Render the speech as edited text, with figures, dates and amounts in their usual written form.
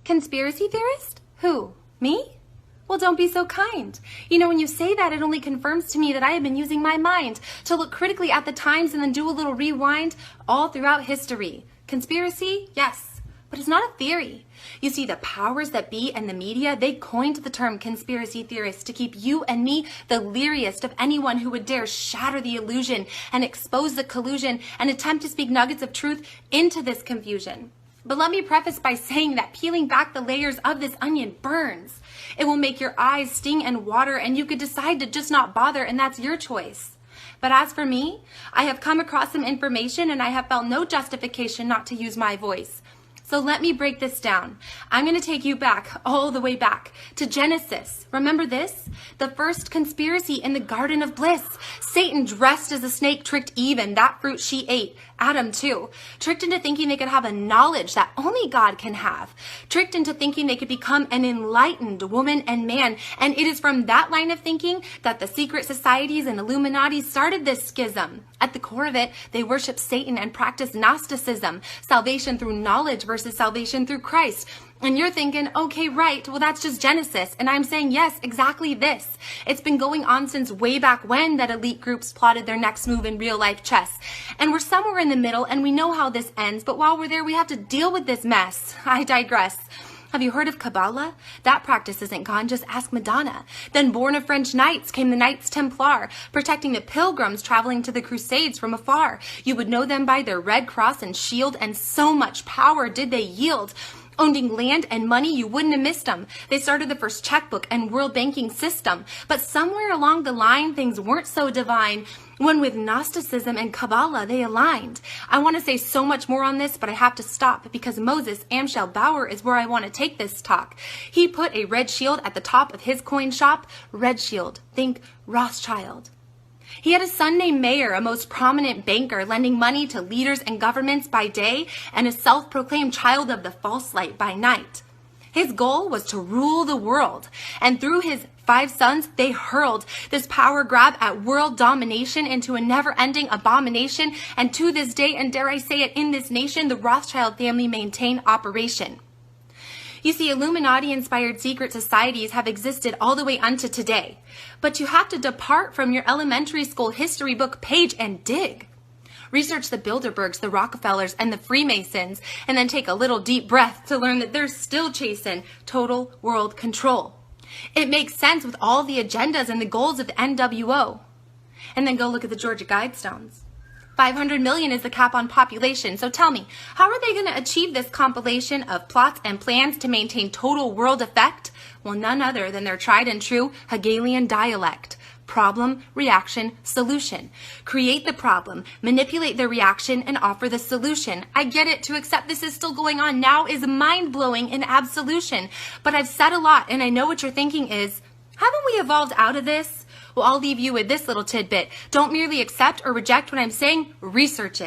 Conspiracy theorist? Who? Me? Well, don't be so kind. You know, when you say that, it only confirms to me that I have been using my mind to look critically at the times and then do a little rewind all throughout history. Conspiracy? Yes, but it's not a theory. You see, the powers that be and the media, they coined the term conspiracy theorist to keep you and me the leariest of anyone who would dare shatter the illusion and expose the collusion and attempt to speak nuggets of truth into this confusion. But let me preface by saying that peeling back the layers of this onion burns. It will make your eyes sting and water, and you could decide to just not bother, and that's your choice. But as for me, I have come across some information and I have felt no justification not to use my voice. So let me break this down. I'm going to take you back, all the way back, to Genesis. Remember this? The first conspiracy in the Garden of Bliss. Satan, dressed as a snake, tricked Eve and that fruit she ate. Adam too. Tricked into thinking they could have a knowledge that only God can have. Tricked into thinking they could become an enlightened woman and man. And it is from that line of thinking that the secret societies and Illuminati started this schism. At the core of it, they worship Satan and practice Gnosticism, salvation through knowledge versus salvation through Christ. And you're thinking, okay, right, well, that's just Genesis. And I'm saying, yes, exactly this. It's been going on since way back when that elite groups plotted their next move in real life chess. And we're somewhere in the middle and we know how this ends. But while we're there, we have to deal with this mess. I digress. Have you heard of Kabbalah? That practice isn't gone, just ask Madonna. Then born of French knights came the Knights Templar, protecting the pilgrims traveling to the Crusades from afar. You would know them by their red cross and shield, and so much power did they yield. Owning land and money, you wouldn't have missed them. They started the first checkbook and world banking system. But somewhere along the line, things weren't so divine when with Gnosticism and Kabbalah they aligned. I want to say so much more on this, but I have to stop because Moses Amschel Bauer is where I want to take this talk. He put a red shield at the top of his coin shop. Red shield. Think Rothschild. He had a son named Mayer, a most prominent banker, lending money to leaders and governments by day, and a self-proclaimed child of the false light by night. His goal was to rule the world, and through his 5 sons, they hurled this power grab at world domination into a never-ending abomination, and to this day, and dare I say it, in this nation, the Rothschild family maintain operation. You see, Illuminati-inspired secret societies have existed all the way unto today. But you have to depart from your elementary school history book page and dig. Research the Bilderbergs, the Rockefellers, and the Freemasons, and then take a little deep breath to learn that they're still chasing total world control. It makes sense with all the agendas and the goals of the NWO. And then go look at the Georgia Guidestones. 500 million is the cap on population. So tell me, how are they going to achieve this compilation of plots and plans to maintain total world effect? Well, none other than their tried and true Hegelian dialect. Problem, reaction, solution. Create the problem, manipulate the reaction, and offer the solution. I get it. To accept this is still going on now is mind-blowing in absolution. But I've said a lot, and I know what you're thinking is, haven't we evolved out of this? Well, I'll leave you with this little tidbit. Don't merely accept or reject what I'm saying, research it.